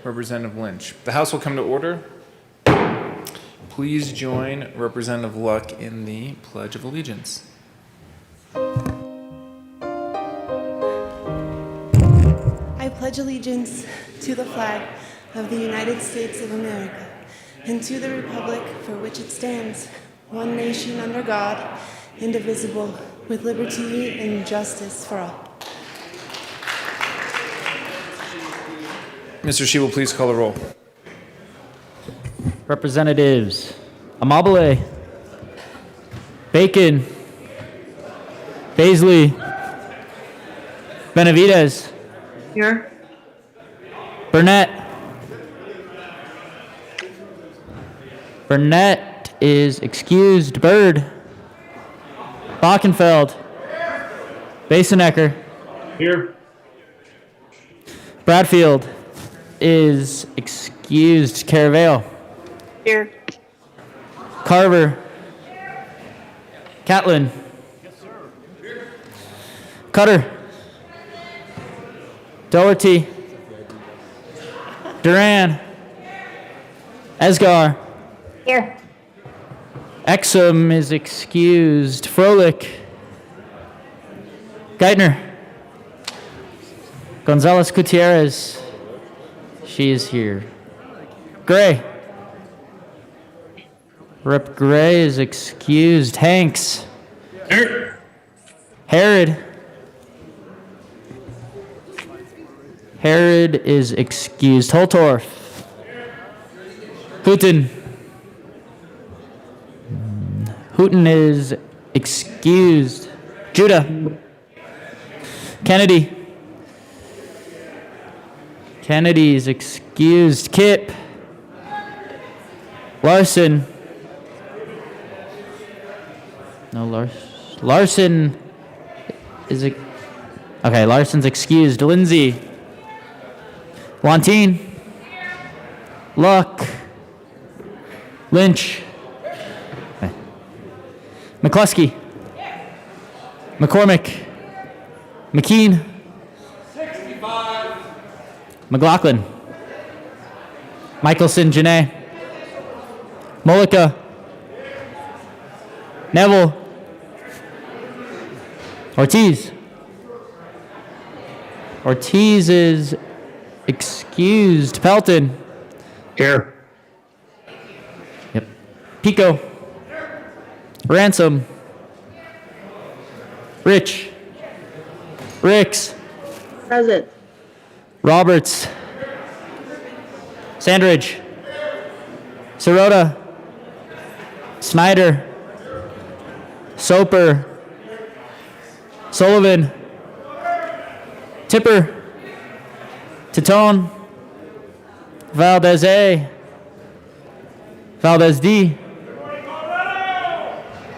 Representative Lynch. The House will come to order. Please join Representative Luck in the Pledge of Allegiance. I pledge allegiance to the flag of the United States of America and to the republic for which it stands, one nation under God, indivisible, with liberty and justice for all. Mr. Shi will please call the roll. Representatives Amabile, Bacon, Baisley, Benavidez, Here. Burnett. Burnett is excused. Byrd, Bockenfeld, Basenecker. Here. Bradfield is excused. Caraveo. Here. Carver. Catlin. Cutter. Doherty. Duran. Esgar. Here. Exum is excused. Froelich. Geithner. Gonzalez Gutierrez. She is here. Gray. Rep. Gray is excused. Hanks. Here. Herod. Herod is excused. Holtorf. Hooten. Hooten is excused. Judah. Kennedy. Kennedy is excused. Kip. Larson. No, Larson is okay. Larson's excused. Lindsay. Wantine. Luck. Lynch. Okay. McCluskey. McCormick. McKean. 65. McLaughlin. Michelson, Janae. Mollica. Neville. Ortiz. Ortiz is excused. Pelton. Here. Yep. Pico. Ransom. Rich. Ricks. Present. Roberts. Sandridge. Sirota. Snyder. Soper. Sullivan. Tipper. Titone. Valdez A. Valdez D.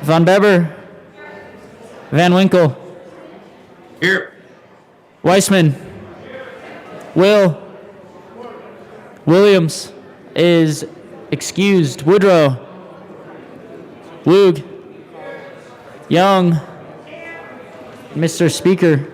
Von Beber. Van Winkle. Here. Weissman. Will. Williams is excused. Woodrow. Woog. Young. Mr. Speaker.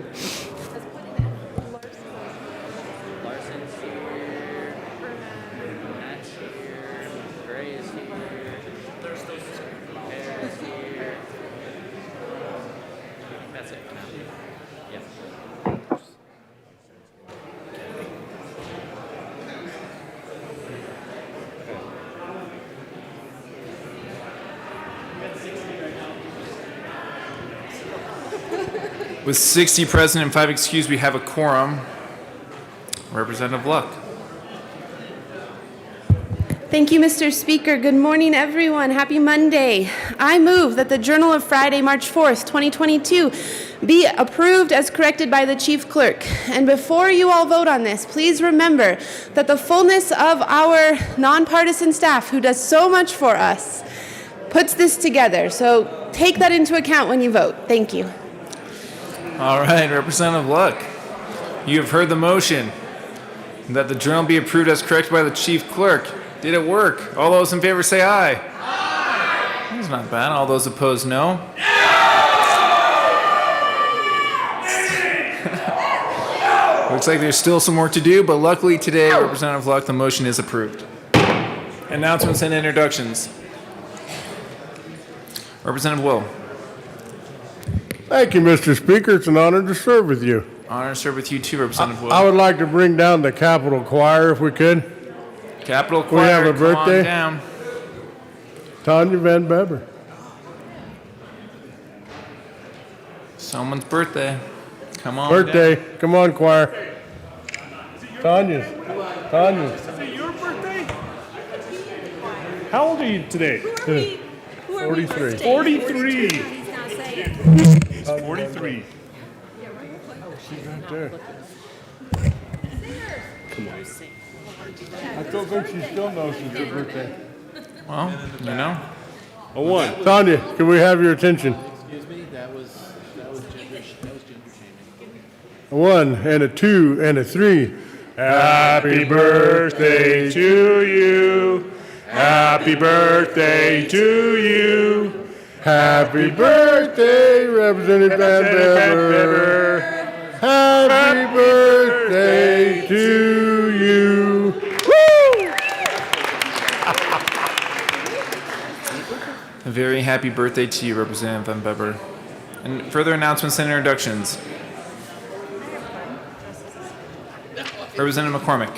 With 60 present and 5 excused, we have a quorum. Representative Luck. Thank you, Mr. Speaker. Good morning, everyone. Happy Monday. I move that the Journal of Friday, March 4th, 2022 be approved as corrected by the Chief Clerk. And before you all vote on this, please remember that the fullness of our nonpartisan staff who does so much for us puts this together. So take that into account when you vote. Thank you. All right, Representative Luck. You have heard the motion that the journal be approved as corrected by the Chief Clerk. Did it work? All those in favor say aye. Aye. That's not bad. All those opposed, no. Looks like there's still some work to do, but luckily today, Representative Luck, the motion is approved. Announcements and introductions. Representative Will. Thank you, Mr. Speaker. It's an honor to serve with you. Honor to serve with you too, Representative Will. I would like to bring down the Capitol Choir if we could. Capitol Choir, have a come birthday? on down. Tanya Van Beber. Someone's birthday. Come on Birthday. down. Come on, choir. Tanya's. Tanya's. Is it your birthday? How old are you today? 43. 43. 43. She's right there. Come on. I don't think she still knows it's her birthday. Well, you know. A 1. Tanya, can we have your attention? Excuse me, that was gender shaming. A 1 and a 2 and a 3. Happy birthday to you. Happy birthday to you. Happy birthday, Representative Van Bever. Happy birthday to you. A very happy birthday to you, Representative Van Beber. And further announcements and introductions. Representative McCormick.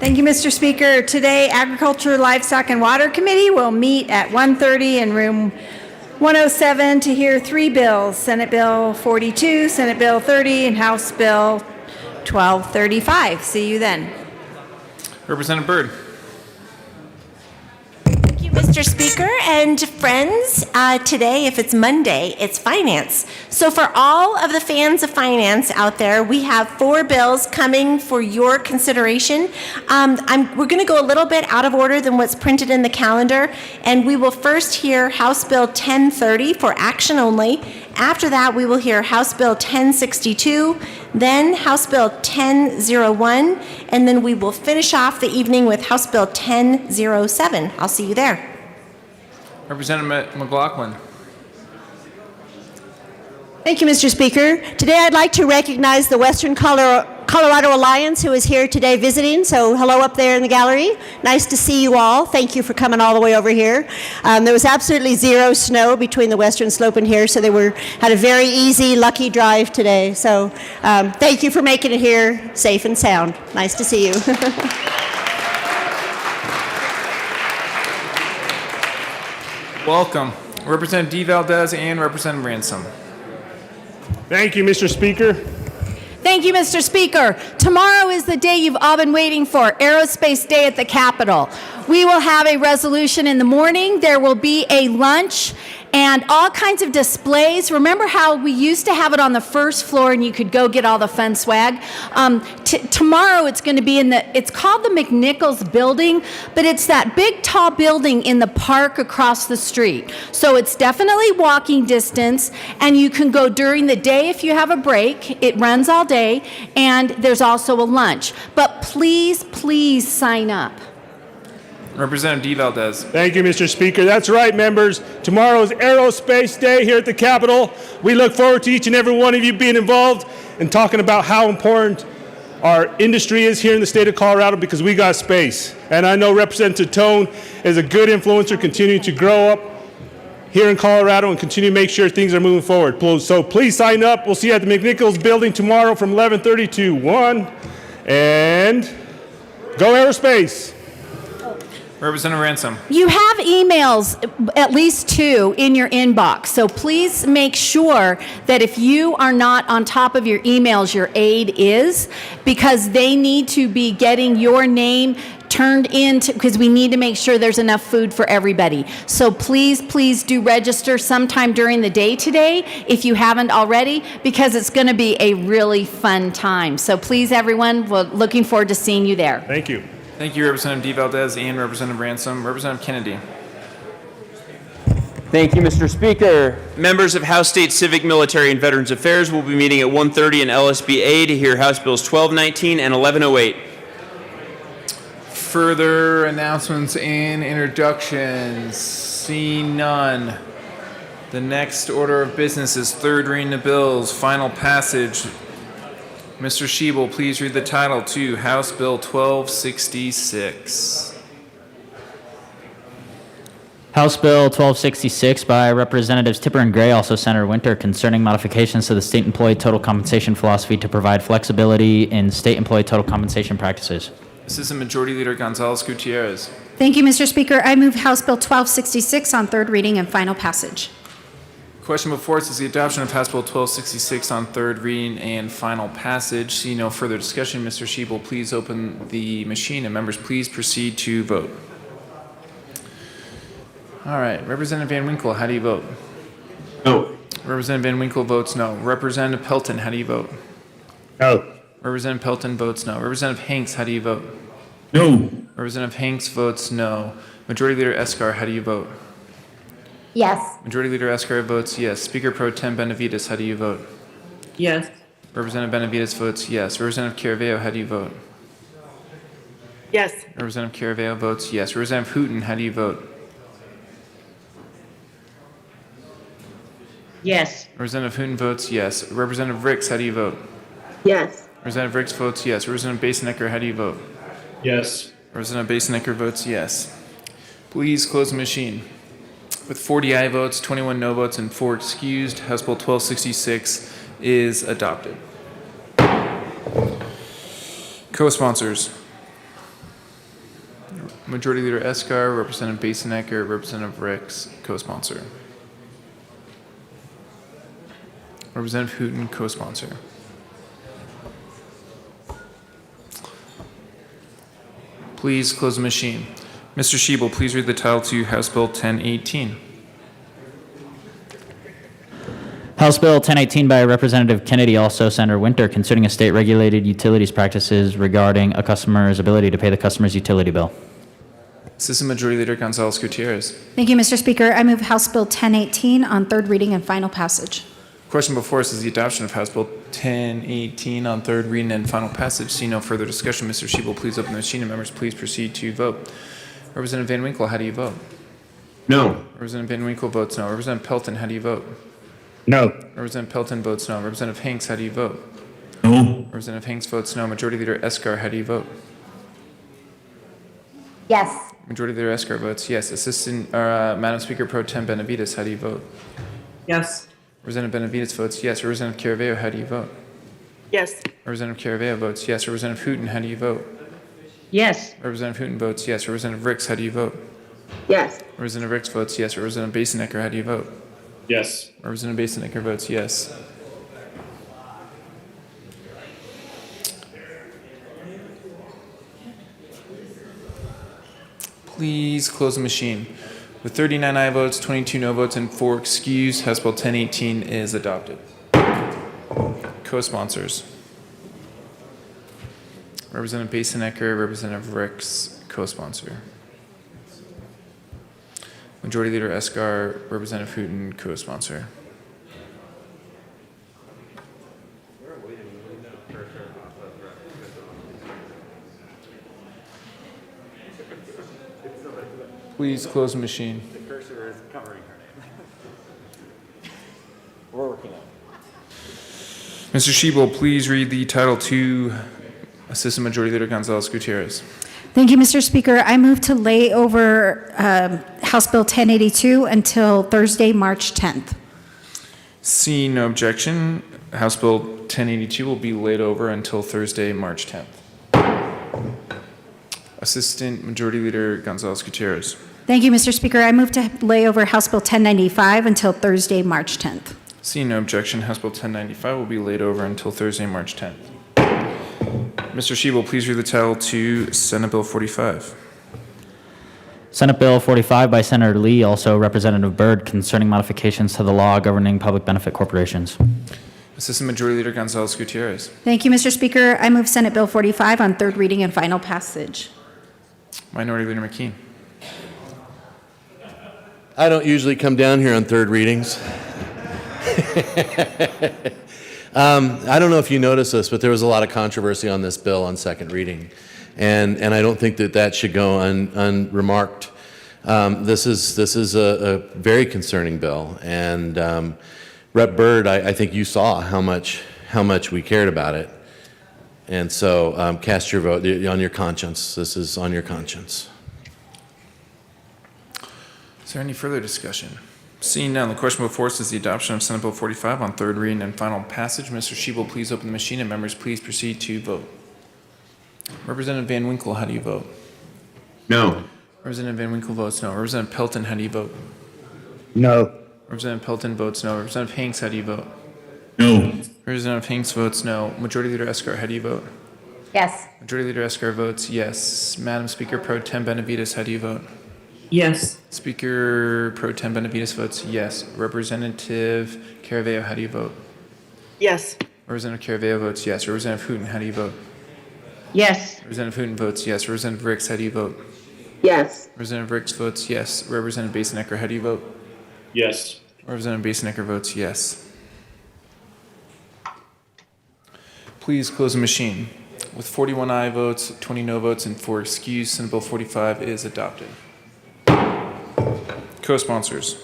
Thank you, Mr. Speaker. Today, Agriculture, Livestock, and Water Committee will meet at 1:30 in room 107 to hear 3 bills: Senate Bill 42, Senate Bill 30, and House Bill 1235. See you then. Representative Byrd. Thank you, Mr. Speaker and friends. Today, if it's Monday, it's finance. So for all of the fans of finance out there, we have 4 bills coming for your consideration. We're going to go a little bit out of order than what's printed in the calendar, and we will first hear House Bill 1030 for action only. After that, we will hear House Bill 1062, then House Bill 1001, and then we will finish off the evening with House Bill 1007. I'll see you there. Representative McLaughlin. Thank you, Mr. Speaker. Today I'd like to recognize the Western Colorado Alliance, who is here today visiting. So hello up there in the gallery. Nice to see you all. Thank you for coming all the way over here. There was absolutely 0 snow between the western slope and here, so had a very easy, lucky drive today. So thank you for making it here safe and sound. Nice to see you. Welcome. Representative D. Valdez and Representative Ransom. Thank you, Mr. Speaker. Thank you, Mr. Speaker. Tomorrow is the day you've all been waiting for, Aerospace Day at the Capitol. We will have a resolution in the morning. There will be a lunch and all kinds of displays. Remember how we used to have it on the first floor and you could go get all the fun swag? Tomorrow it's going to be it's called the McNichols Building, but it's that big tall building in the park across the street. So it's definitely walking distance, and you can go during the day if you have a break. It runs all day, and there's also a lunch. But please, please sign up. Representative D. Valdez. Thank you, Mr. Speaker. That's right, members. Tomorrow is Aerospace Day here at the Capitol. We look forward to each and every one of you being involved and talking about how important our industry is here in the state of Colorado, because we got space. And I know Representative Tone is a good influencer, continuing to grow up here in Colorado and continue to make sure things are moving forward. So please sign up. We'll see you at the McNichols Building tomorrow from 11:30 to 1. And go Aerospace. Representative Ransom. You have emails, at least 2, in your inbox. So please make sure that if you are not on top of your emails, your aide is, because they need to be getting your name turned in, because we need to make sure there's enough food for everybody. So please, please do register sometime during the day today if you haven't already, because it's going to be a really fun time. So please, everyone, we're looking forward to seeing you there. Thank you. Thank you, Representative D. Valdez and Representative Ransom. Representative Kennedy. Thank you, Mr. Speaker. Members of House State Civic, Military, and Veterans Affairs will be meeting at 1:30 in LSB A to hear House Bills 1219 and 1108. Further announcements and introductions. Seeing none. The next order of business is third reading of bills, final passage Mr. Shebel, please read the title to House Bill 1266. House Bill 1266 by Representatives Tipper and Gray, also Senator Winter, concerning modifications to the state employee total compensation philosophy to provide flexibility in state employee total compensation practices. Assistant Majority Leader Gonzalez Gutierrez. Thank you, Mr. Speaker. I move House Bill 1266 on third reading and final passage. Question before us is the adoption of House Bill 1266 on third reading and final passage. See no further discussion. Mr. Shebel, please open the machine, and members, please proceed to vote. All right. Representative Van Winkle, how do you vote? No. Representative Van Winkle votes no. Representative Pelton, how do you vote? No. Representative Pelton votes no. Representative Hanks, how do you vote? No. Representative Hanks votes no. Majority Leader Escar, how do you vote? Yes. Majority Leader Escar votes yes. Speaker Pro Tem Benavides, how do you vote? Yes. Representative Benavides votes yes. Representative Caraveo, how do you vote? Yes. Representative Caraveo votes yes. Representative Hooton, how do you vote? Yes. Representative Hooton votes yes. Representative Ricks, how do you vote? Yes. Representative Ricks votes yes. Representative Basenecker, how do you vote? Yes. Representative Basenecker votes yes. Please close the machine. With 40 aye votes, 21 no votes, and 4 excused, House Bill 1266 is adopted. Co-sponsors. Majority Leader Escar, Representative Basenecker, Representative Ricks, co-sponsor. Representative Hooton, co-sponsor. Please close the machine. Mr. Shebel, please read the title to House Bill 1018. House Bill 1018 by Representative Kennedy, also Senator Winter, concerning a state-regulated utilities practices regarding a customer's ability to pay the customer's utility bill. Assistant Majority Leader Gonzalez Gutierrez. Thank you, Mr. Speaker. I move House Bill 1018 on third reading and final passage. Question before us is the adoption of House Bill 1018 on third reading and final passage. See no further discussion. Mr. Shebel, please open the machine, and members, please proceed to vote. Representative Van Winkle, how do you vote? No. Representative Van Winkle votes no. Representative Pelton, how do you vote? No. Representative Pelton votes no. Representative Hanks, how do you vote? No. Representative Hanks votes no. Majority Leader Escar, how do you vote? Yes. Majority Leader Escar votes yes. Madam Speaker Pro Tem Benavides, how do you vote? Yes. Representative Benavides votes yes. Representative Caraveo, how do you vote? Yes. Representative Caraveo votes yes. Representative Hooton, how do you vote? Yes. Representative Hooton votes yes. Representative Ricks, how do you vote? Yes. Representative Ricks votes yes. Representative Basenecker, how do you vote? Yes. Representative Basenecker votes yes. Please close the machine. With 39 aye votes, 22 no votes, and 4 excused, House Bill 1018 is adopted. Co-sponsors. Representative Basenecker, Representative Ricks, co-sponsor. Majority Leader Escar, Representative Hooton, co-sponsor. Please close the machine. The cursor is covering her name. We're working on it. Mr. Shebel, please read the title to Assistant Majority Leader Gonzalez Gutierrez. Thank you, Mr. Speaker. I move to lay over House Bill 1082 until Thursday, March 10th. Seeing no objection, House Bill 1082 will be laid over until Thursday, March 10th. Assistant Majority Leader Gonzalez Gutierrez. Thank you, Mr. Speaker. I move to lay over House Bill 1095 until Thursday, March 10th. Seeing no objection, House Bill 1095 will be laid over until Thursday, March 10th. Mr. Shebel, please read the title to Senate Bill 45. Senate Bill 45 by Senator Lee, also Representative Byrd, concerning modifications to the law governing public benefit corporations. Assistant Majority Leader Gonzalez Gutierrez. Thank you, Mr. Speaker. I move Senate Bill 45 on third reading and final passage. Minority Leader McKean. I don't usually come down here on third readings. I don't know if you noticed this, but there was a lot of controversy on this bill on second reading. And I don't think that should go unremarked. This is a very concerning bill. And Rep. Byrd, I think you saw how much we cared about it. And so cast your vote on your conscience. This is on your conscience. Is there any further discussion? Seeing none, the question before us is the adoption of Senate Bill 45 on third reading and final passage. Mr. Shebel, please open the machine, and members, please proceed to vote. Representative Van Winkle, how do you vote? No. Representative Van Winkle votes no. Representative Pelton, how do you vote? No. Representative Pelton votes no. Representative Hanks, how do you vote? No. Representative Hanks votes no. Majority Leader Escar, how do you vote? Yes. Majority Leader Escar votes yes. Madam Speaker Pro Tem Benavides, how do you vote? Yes. Speaker Pro Tem Benavides votes yes. Representative Caraveo, how do you vote? Yes. Representative Caraveo votes yes. Representative Hooten, how do you vote? Yes. Representative Hooten votes yes. Representative Ricks, how do you vote? Yes. Representative Ricks votes yes. Representative Basenecker, how do you vote? Yes. Representative Basenecker votes yes. Please close the machine. With 41 aye votes, 20 no votes, and 4 excused, Senate Bill 45 is adopted. Co-sponsors.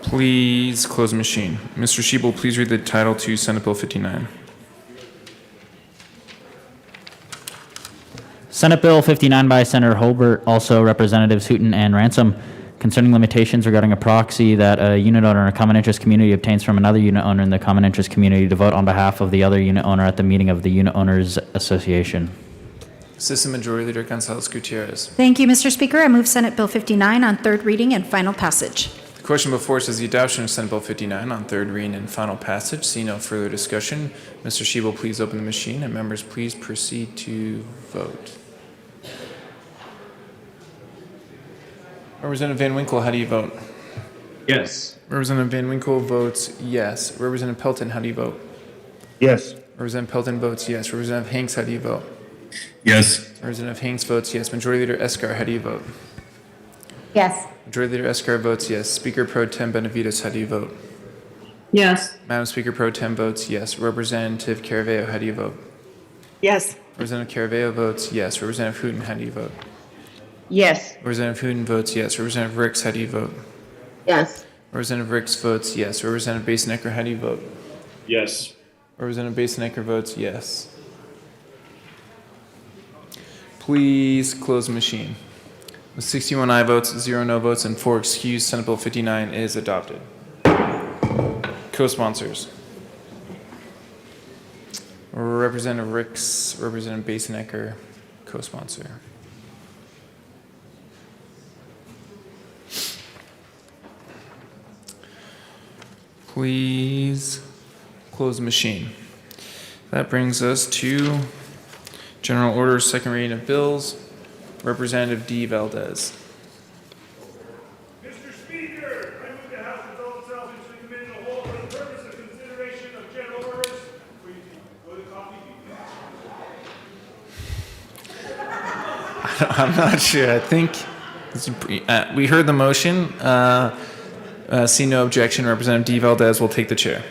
Please close the machine. Mr. Shebel, please read the title to Senate Bill 59. Senate Bill 59 by Senator Holbert, also Representatives Hooten and Ransom, concerning limitations regarding a proxy that a unit owner in a common interest community obtains from another unit owner in the common interest community to vote on behalf of the other unit owner at the meeting of the Unit Owners Association. Assistant Majority Leader Gonzalez Gutierrez. Thank you, Mr. Speaker. I move Senate Bill 59 on third reading and final passage. The question before us is the adoption of Senate Bill 59 on third reading and final passage. See no further discussion. Mr. Shebel, please open the machine, and members, please proceed to vote. Representative Van Winkle, how do you vote? Yes. Representative Van Winkle votes yes. Representative Pelton, how do you vote? Yes. Representative Pelton votes yes. Representative Hanks, how do you vote? Yes. Representative Hanks votes yes. Majority Leader Escar, how do you vote? Yes. Majority Leader Escar votes yes. Speaker Pro Tem Benavides, how do you vote? Yes. Madam Speaker Pro Tem votes yes. Representative Caraveo, how do you vote? Yes. Representative Caraveo votes yes. Representative Hooten, how do you vote? Yes. Representative Hooten votes yes. Representative Ricks, how do you vote? Yes. Representative Ricks votes yes. Representative Basenecker, how do you vote? Yes. Representative Basenecker votes yes. Please close the machine. With 61 aye votes, 0 no votes, and 4 excused, Senate Bill 59 is adopted. Co-sponsors. Representative Ricks, Representative Basenecker, co-sponsor. Please close the machine. That brings us to General Orders, second reading of bills. Representative D. Valdez. Mr. Speaker, I move the House resolve itself into the committee of the whole for the purpose of consideration of general orders. Go to coffee. I'm not sure. I think we heard the motion. See no objection. Representative D. Valdez will take the chair.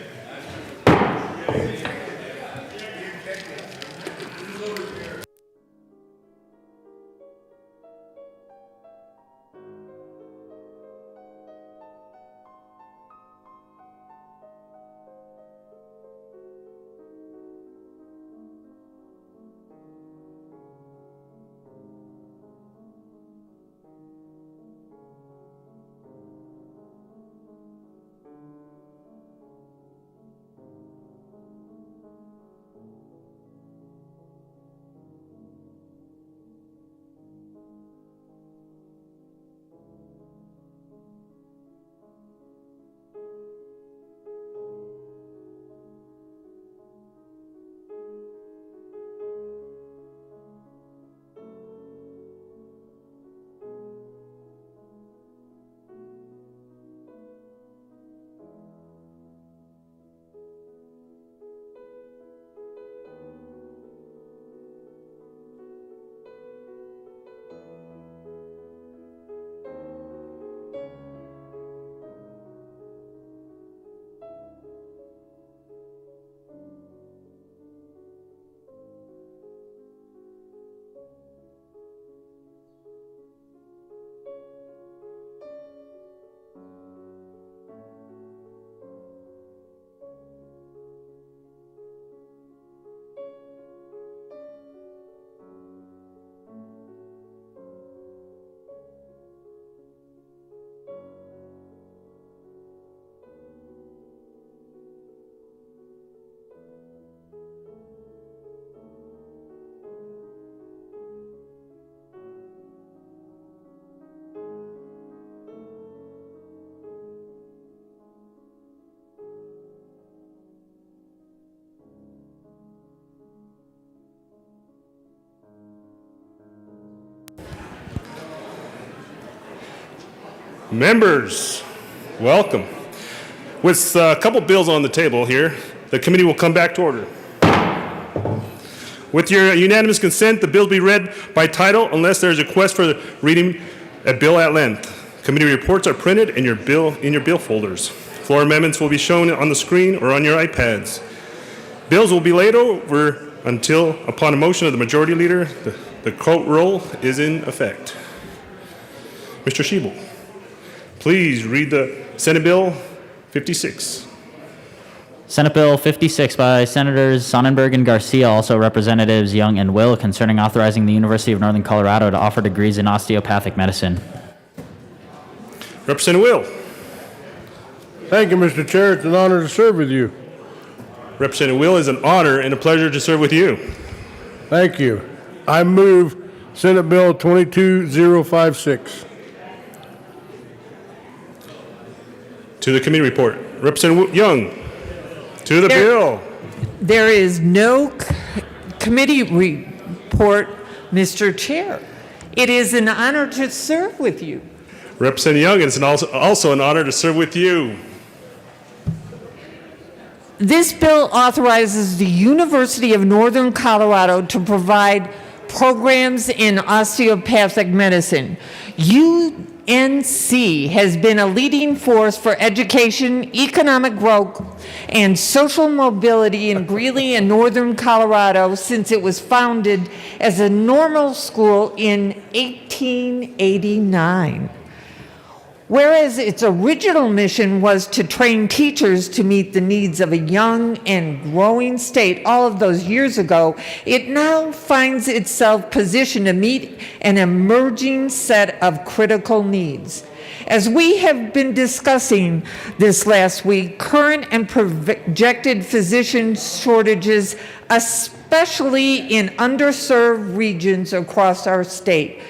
Members, welcome. With a couple bills on the table here, the committee will come back to order. With your unanimous consent, the bill will be read by title unless there is a request for reading a bill at length. Committee reports are printed in your bill folders. Floor amendments will be shown on the screen or on your iPads. Bills will be laid over until, upon a motion of the majority leader, the quote roll is in effect. Mr. Schiebel, please read the Senate Bill 56. Senate Bill 56 by Senators Sonnenberg and Garcia, also Representatives Young and Will, concerning authorizing the University of Northern Colorado to offer degrees in osteopathic medicine. Representative Will. Thank you, Mr. Chair. It's an honor to serve with you. Representative Will, is an honor and a pleasure to serve with you. Thank you. I move Senate Bill 22056. To the committee report. Representative Young. To the bill. There is no committee report, Mr. Chair. It is an honor to serve with you. Representative Young, it's also an honor to serve with you. This bill authorizes the University of Northern Colorado to provide programs in osteopathic medicine. UNC has been a leading force for education, economic growth, and social mobility in Greeley and Northern Colorado since it was founded as a normal school in 1889. Whereas its original mission was to train teachers to meet the needs of a young and growing state all of those years ago, it now finds itself positioned to meet an emerging set of critical needs. As we have been discussing this last week, current and projected physician shortages, especially in underserved regions across our state,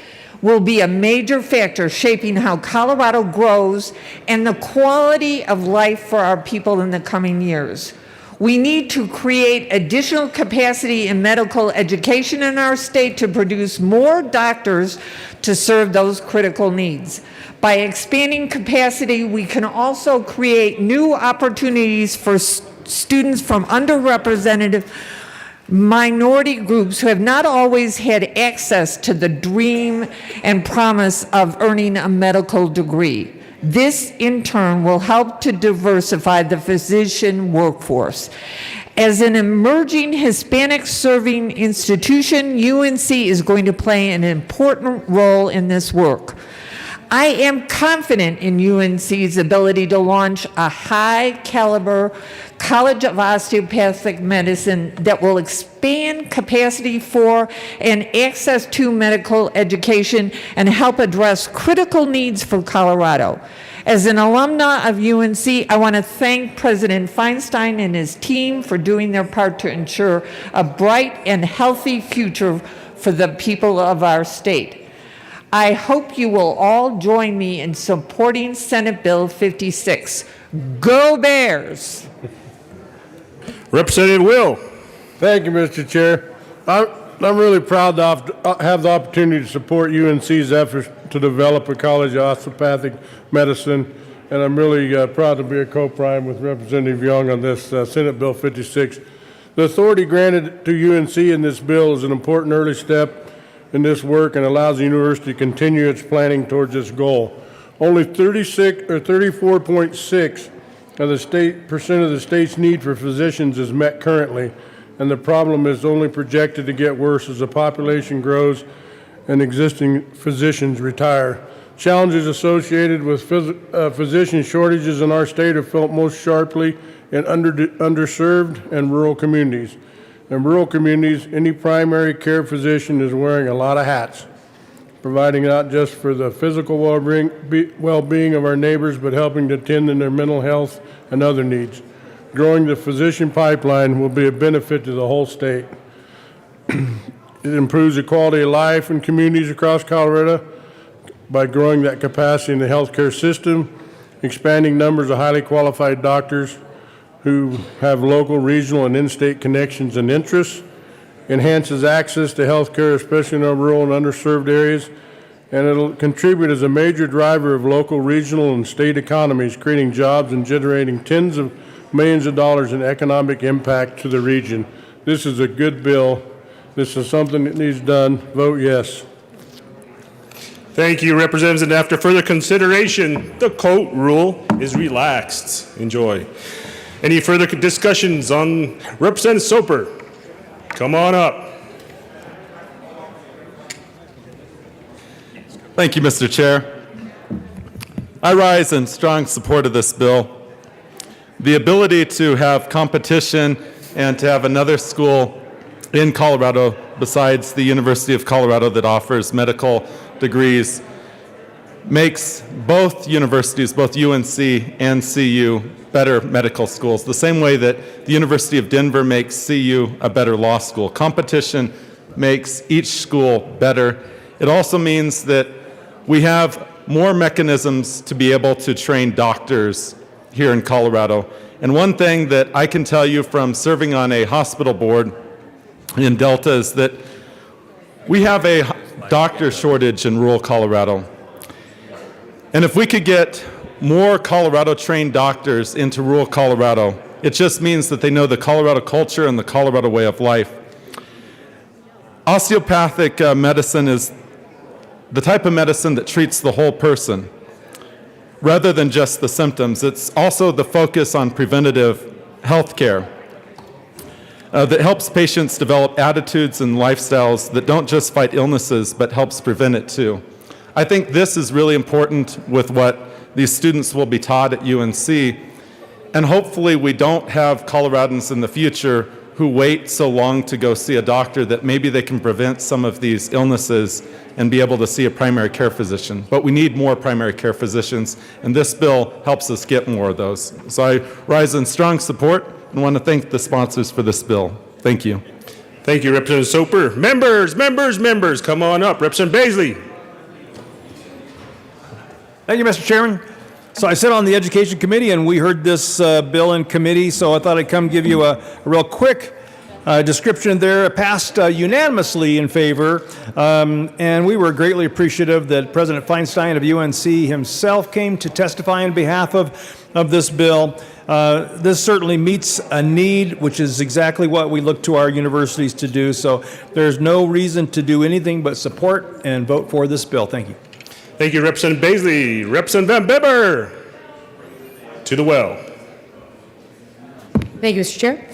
will be a major factor shaping how Colorado grows and the quality of life for our people in the coming years. We need to create additional capacity in medical education in our state to produce more doctors to serve those critical needs. By expanding capacity, we can also create new opportunities for students from underrepresented minority groups who have not always had access to the dream and promise of earning a medical degree. This, in turn, will help to diversify the physician workforce. As an emerging Hispanic serving institution, UNC is going to play an important role in this work. I am confident in UNC's ability to launch a high-caliber College of Osteopathic Medicine that will expand capacity for and access to medical education and help address critical needs for Colorado. As an alumna of UNC, I want to thank President Feinstein and his team for doing their part to ensure a bright and healthy future for the people of our state. I hope you will all join me in supporting Senate Bill 56. Go Bears! Representative Will. Thank you, Mr. Chair. I'm really proud to have the opportunity to support UNC's efforts to develop a college of osteopathic medicine, and I'm really proud to be a co-prime with Representative Young on this Senate Bill 56. The authority granted to UNC in this bill is an important early step in this work and allows the university to continue its planning towards this goal. Only 34.6% of the state's need for physicians is met currently, and the problem is only projected to get worse as the population grows and existing physicians retire. Challenges associated with physician shortages in our state are felt most sharply in underserved and rural communities. In rural communities, any primary care physician is wearing a lot of hats, providing not just for the physical well-being of our neighbors, but helping to tend to their mental health and other needs. Growing the physician pipeline will be a benefit to the whole state. It improves the quality of life in communities across Colorado by growing that capacity in the healthcare system, expanding numbers of highly qualified doctors who have local, regional, and in-state connections and interests, enhances access to health care, especially in our rural and underserved areas, and it'll contribute as a major driver of local, regional, and state economies, creating jobs and generating tens of millions of dollars in economic impact to the region. This is a good bill. This is something that needs done. Vote yes. Thank you, Representatives. And after further consideration, the Coat rule is relaxed. Enjoy. Any further discussions on Representative Soper? Come on up. Thank you, Mr. Chair. I rise in strong support of this bill. The ability to have competition and to have another school in Colorado besides the University of Colorado that offers medical degrees makes both universities, both UNC and CU, better medical schools, the same way that the University of Denver makes CU a better law school. Competition makes each school better. It also means that we have more mechanisms to be able to train doctors here in Colorado. And one thing that I can tell you from serving on a hospital board in Delta is that we have a doctor shortage in rural Colorado. And if we could get more Colorado-trained doctors into rural Colorado, it just means that they know the Colorado culture and the Colorado way of life. Osteopathic medicine is the type of medicine that treats the whole person rather than just the symptoms. It's also the focus on preventative health care that helps patients develop attitudes and lifestyles that don't just fight illnesses but helps prevent it too. I think this is really important with what these students will be taught at UNC, and hopefully we don't have Coloradans in the future who wait so long to go see a doctor that maybe they can prevent some of these illnesses and be able to see a primary care physician. But we need more primary care physicians, and this bill helps us get more of those. So I rise in strong support and want to thank the sponsors for this bill. Thank you. Thank you, Representative Soper. Members, come on up. Representative Baisley. Thank you, Mr. Chairman. So I sit on the Education Committee, and we heard this bill in committee, so I thought I'd come give you a real quick description there. It passed unanimously in favor, and we were greatly appreciative that President Feinstein of UNC himself came to testify on behalf of this bill. This certainly meets a need, which is exactly what we look to our universities to do, so there's no reason to do anything but support and vote for this bill. Thank you. Thank you, Representative Baisley. Representative Van Bibber. To the well. Thank you, Mr. Chair.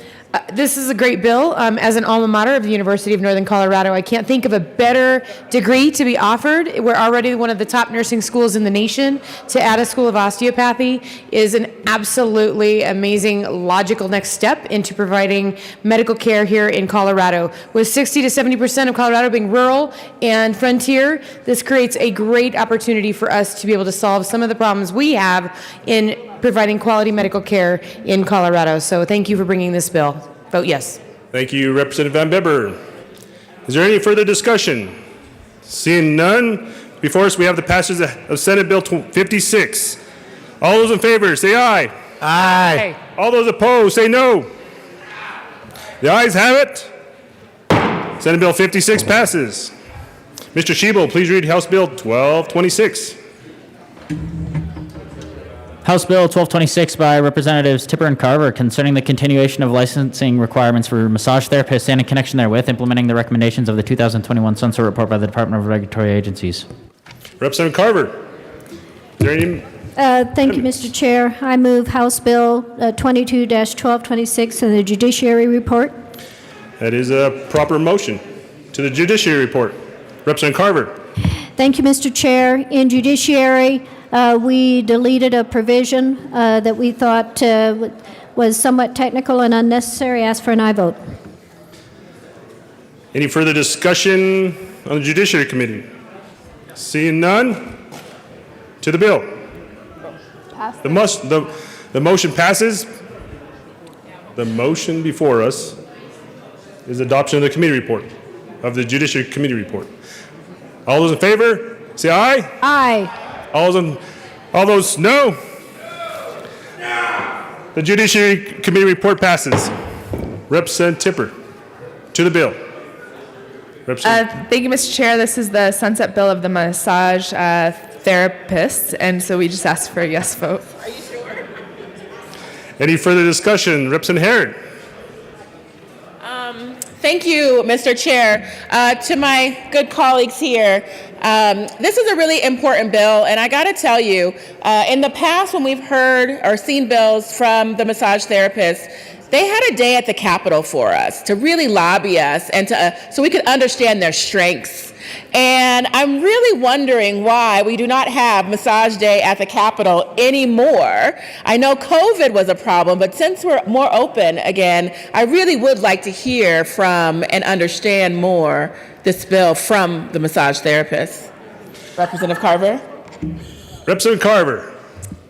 This is a great bill. As an alma mater of the University of Northern Colorado, I can't think of a better degree to be offered. We're already one of the top nursing schools in the nation. To add a school of osteopathy is an absolutely amazing, logical next step into providing medical care here in Colorado. With 60 to 70% of Colorado being rural and frontier, this creates a great opportunity for us to be able to solve some of the problems we have in providing quality medical care in Colorado. So thank you for bringing this bill. Vote yes. Thank you, Representative Van Bibber. Is there any further discussion? Seeing none, before us we have the passage of Senate Bill 56. All those in favor, say aye. Aye. All those opposed, say no. The ayes have it. Senate Bill 56 passes. Mr. Schiebel, please read House Bill 1226. House Bill 1226 by Representatives Tipper and Carver concerning the continuation of licensing requirements for massage therapists and in connection therewith implementing the recommendations of the 2021 Sunset Report by the Department of Regulatory Agencies. Representative Carver. Is there any? Thank you, Mr. Chair. I move House Bill 22-1226 and the Judiciary Report. That is a proper motion to the Judiciary Report. Representative Carver. Thank you, Mr. Chair. In Judiciary, we deleted a provision that we thought was somewhat technical and unnecessary. Ask for an aye vote. Any further discussion on the Judiciary Committee? Seeing none, to the bill. The motion passes. The motion before us is adoption of the committee report, of the Judiciary Committee report. All those in favor, say aye. Aye. All those no. The Judiciary Committee report passes. Representative Tipper, to the bill. Representative. Thank you, Mr. Chair. This is the sunset bill of the massage therapists, and so we just asked for a yes vote. Any further discussion? Representative Herod. Thank you, Mr. Chair. To my good colleagues here, this is a really important bill, and I got to tell you, in the past when we've heard or seen bills from the massage therapists, they had a day at the Capitol for us to really lobby us and so we could understand their strengths. And I'm really wondering why we do not have Massage Day at the Capitol anymore. I know COVID was a problem, but since we're more open again, I really would like to hear from and understand more this bill from the massage therapists. Representative Carver. Representative Carver.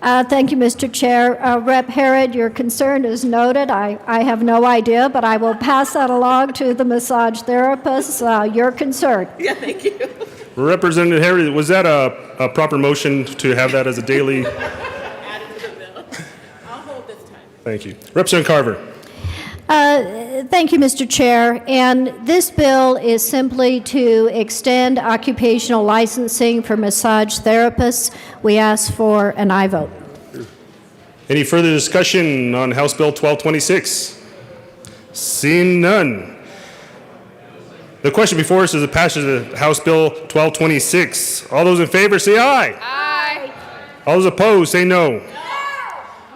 Thank you, Mr. Chair. Rep. Herod, your concern is noted. I have no idea, but I will pass that along to the massage therapists. Your concern. Yeah, thank you. Representative Herod, was that a proper motion to have that as a daily? Added to the bill. I'll hold this time. Thank you. Representative Carver. Thank you, Mr. Chair. And this bill is simply to extend occupational licensing for massage therapists. We ask for an aye vote. Any further discussion on House Bill 1226? Seeing none. The question before us is the passage of House Bill 1226. All those in favor say aye. Aye. All those opposed say no. No.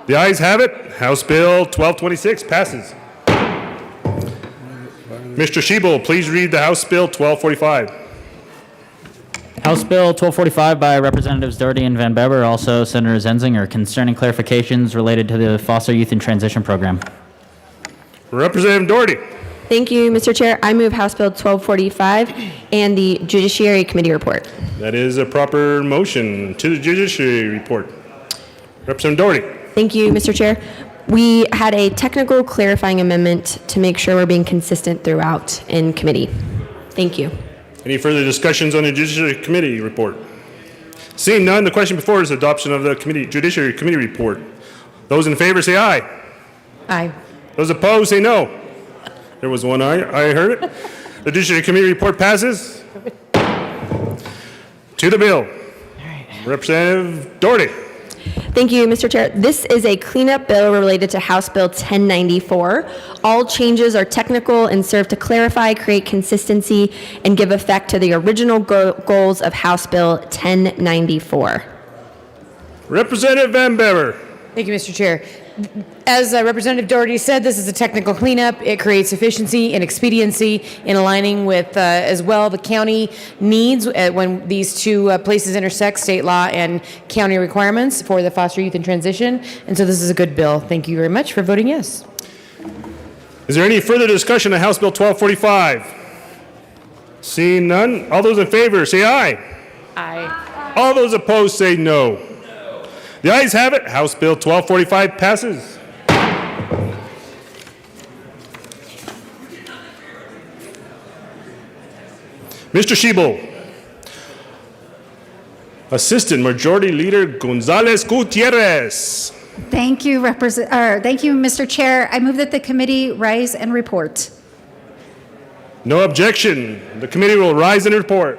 The ayes have it. House Bill 1226 passes. Mr. Shebel, please read the House Bill 1245. House Bill 1245 by Representatives Doherty and Van Beber, also Senator Zenzinger, concerning clarifications related to the Foster Youth and Transition Program. Representative Doherty. Thank you, Mr. Chair. I move House Bill 1245 and the Judiciary Committee report. That is a proper motion to the Judiciary report. Representative Doherty. Thank you, Mr. Chair. We had a technical clarifying amendment to make sure we're being consistent throughout in committee. Thank you. Any further discussions on the Judiciary Committee report? Seeing none, the question before is adoption of the Judiciary Committee report. Those in favor say aye. Aye. Those opposed say no. There was one aye. I heard it. The Judiciary Committee report passes. To the bill. Representative Doherty. Thank you, Mr. Chair. This is a cleanup bill related to House Bill 1094. All changes are technical and serve to clarify, create consistency, and give effect to the original goals of House Bill 1094. Representative Van Bever. Thank you, Mr. Chair. As Representative Doherty said, this is a technical cleanup. It creates efficiency and expediency in aligning with, as well, the county needs when these two places intersect, state law and county requirements for the foster youth and transition. And so this is a good bill. Thank you very much for voting yes. Is there any further discussion on House Bill 1245? Seeing none, all those in favor say aye. Aye. All those opposed say no. The ayes have it. House Bill 1245 passes. Mr. Shebel. Assistant Majority Leader Gonzalez Gutierrez. Thank you, Mr. Chair. I move that the committee rise and report. No objection. The committee will rise and report.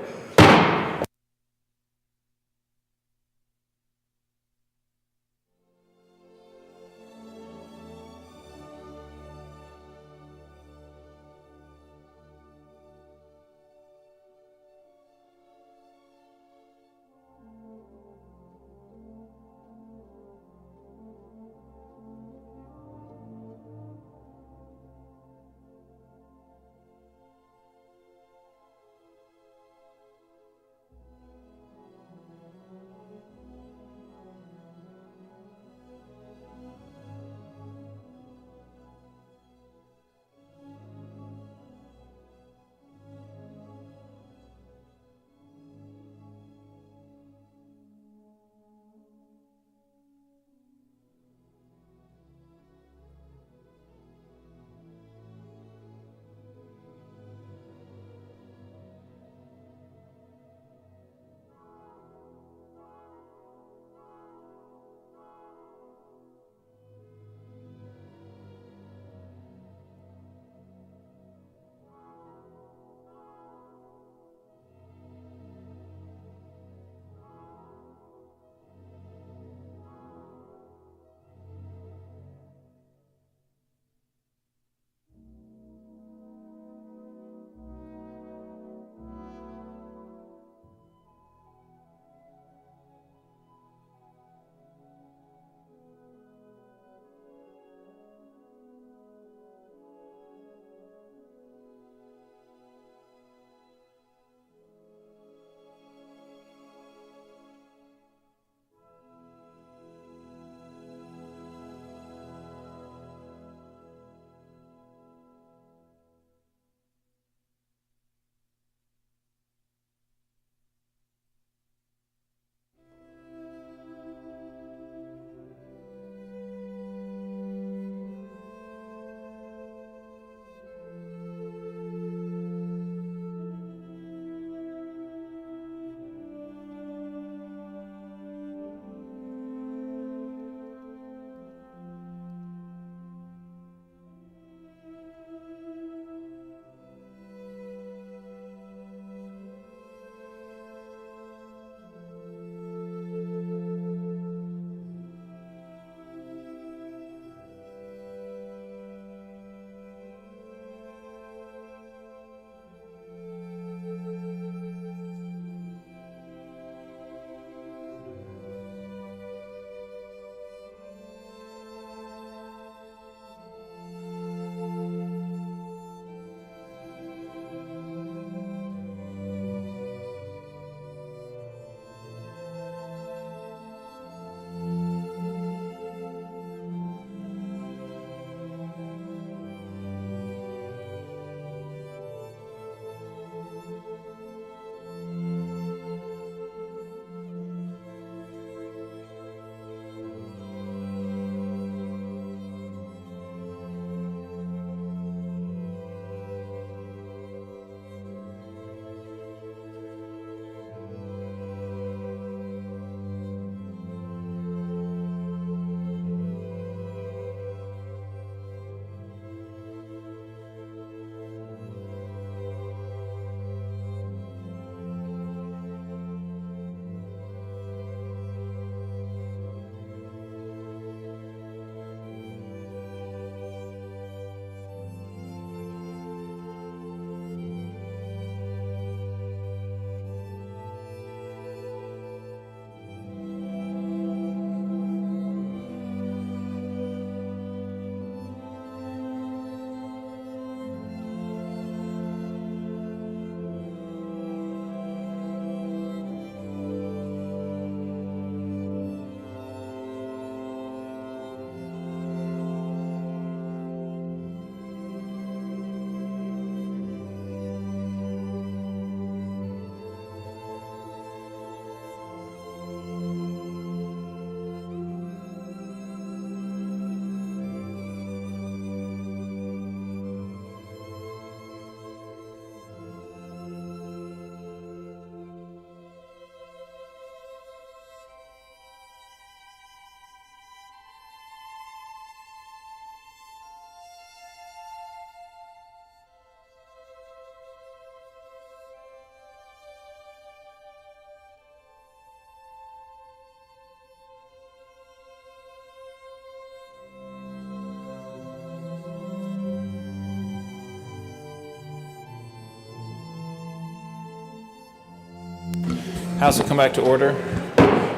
House will come back to order.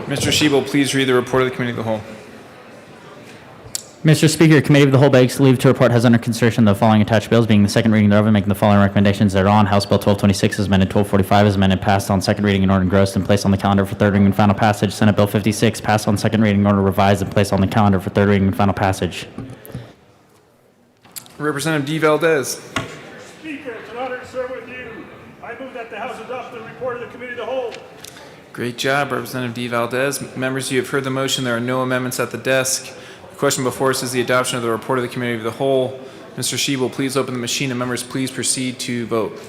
Mr. Shebel, please read the report of the Committee of the Whole. Mr. Speaker, Committee of the Whole begs leave to report has under consideration the following attached bills, being the second reading thereof and making the following recommendations thereon. House Bill 1226 is amended, 1245 is amended, passed on second reading in order engrossed and placed on the calendar for third reading and final passage. Senate Bill 56 passed on second reading in order revised and placed on the calendar for third reading and final passage. Representative D. Valdez. Speaker, it's an honor to serve with you. I move that the House adopt the report of the Committee of the Whole. Great job, Representative D. Valdez. Members, you have heard the motion. There are no amendments at the desk. The question before us is the adoption of the report of the Committee of the Whole. Mr. Shebel, please open the machine, and members, please proceed to vote.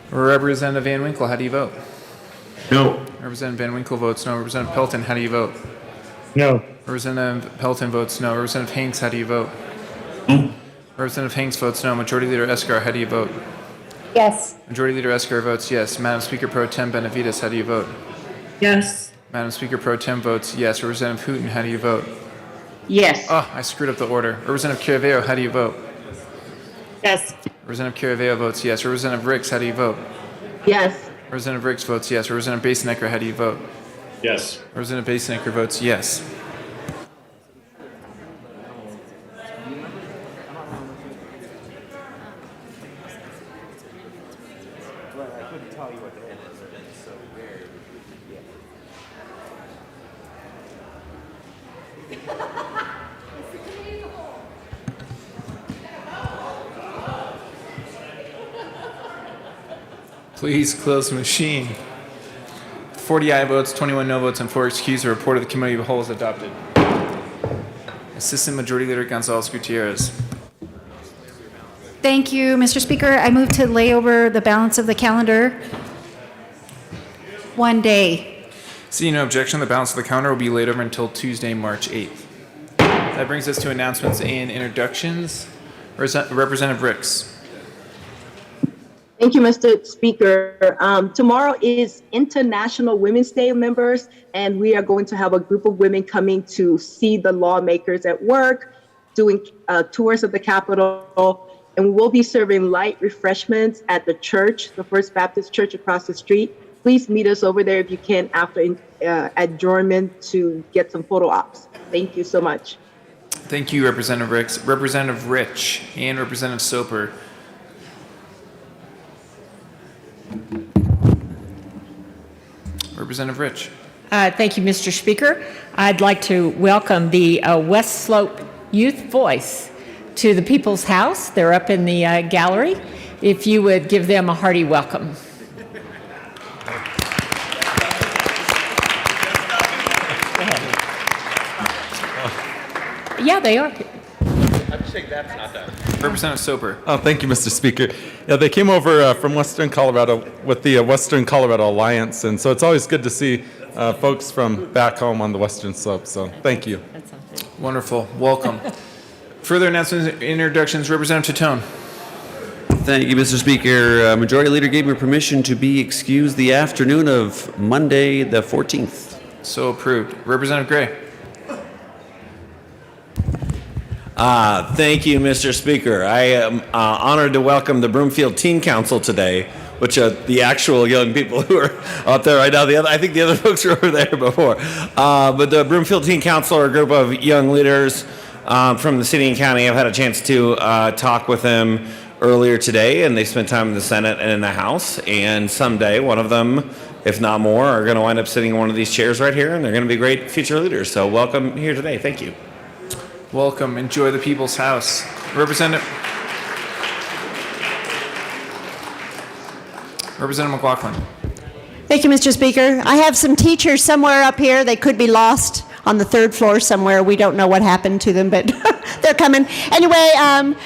Representative Van Winkle, how do you vote? No. Representative Van Winkle votes no. Representative Pelton, how do you vote? No. Representative Pelton votes no. Representative Hanks, how do you vote? Representative Hanks votes no. Majority Leader Escar, how do you vote? Yes. Majority Leader Escar votes yes. Madam Speaker Pro Tem Benavides, how do you vote? Yes. Madam Speaker Pro Tem votes yes. Representative Hooten, how do you vote? Yes. Oh, I screwed up the order. Representative Caraveo, how do you vote? Yes. Representative Caraveo votes yes. Representative Ricks, how do you vote? Yes. Representative Ricks votes yes. Representative Basenecker, how do you vote? Yes. Representative Basenecker votes yes. Please close the machine. 40 aye votes, 21 no votes, and 4 excused. The report of the Committee of the Whole is adopted. Assistant Majority Leader Gonzalez Gutierrez. Thank you, Mr. Speaker. I move to lay over the balance of the calendar 1 day. Seeing no objection, the balance of the calendar will be laid over until Tuesday, March 8th. That brings us to announcements and introductions. Representative Ricks. Thank you, Mr. Speaker. Tomorrow is International Women's Day, members, and we are going to have a group of women coming to see the lawmakers at work, doing tours of the Capitol, and we will be serving light refreshments at the church, the First Baptist Church across the street. Please meet us over there if you can after adjournment to get some photo ops. Thank you so much. Thank you, Representative Ricks. Representative Rich and Representative Soper. Representative Rich. Thank you, Mr. Speaker. I'd like to welcome the West Slope Youth Voice to the People's House. They're up in the gallery. If you would give them a hearty welcome. Yeah, they are. I'd say that's not done. Representative Soper. Oh, thank you, Mr. Speaker. Yeah, they came over from Western Colorado with the Western Colorado Alliance, and so it's always good to see folks from back home on the Western Slope. So thank you. Wonderful. Welcome. Further announcements and introductions. Representative Titone. Thank you, Mr. Speaker. Majority Leader gave me permission to be excused the afternoon of Monday, the 14th. So approved. Representative Gray. Thank you, Mr. Speaker. I am honored to welcome the Broomfield Teen Council today, which are the actual young people who are out there right now. I think the other folks were over there before. But the Broomfield Teen Council are a group of young leaders from the city and county. I've had a chance to talk with them earlier today, and they spent time in the Senate and in the House. And someday, one of them, if not more, are going to wind up sitting in one of these chairs right here, and they're going to be great future leaders. So welcome here today. Thank you. Welcome. Enjoy the People's House. Representative McLaughlin. Thank you, Mr. Speaker. I have some teachers somewhere up here. They could be lost on the third floor somewhere. We don't know what happened to them, but they're coming. Anyway,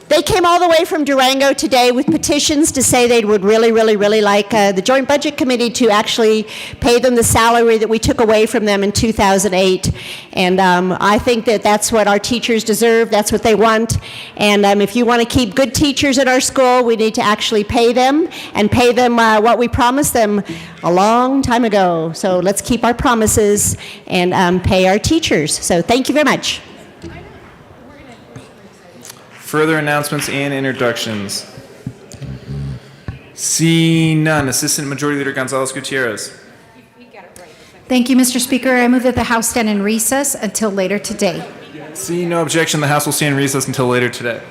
they came all the way from Durango today with petitions to say they would really, really, really like the Joint Budget Committee to actually pay them the salary that we took away from them in 2008. And I think that that's what our teachers deserve. That's what they want. And if you want to keep good teachers at our school, we need to actually pay them and pay them what we promised them a long time ago. So let's keep our promises and pay our teachers. So thank you very much. Further announcements and introductions. Seeing none, Assistant Majority Leader Gonzalez Gutierrez. Thank you, Mr. Speaker. I move that the House stand in recess until later today. Seeing no objection, the House will stand in recess until later today.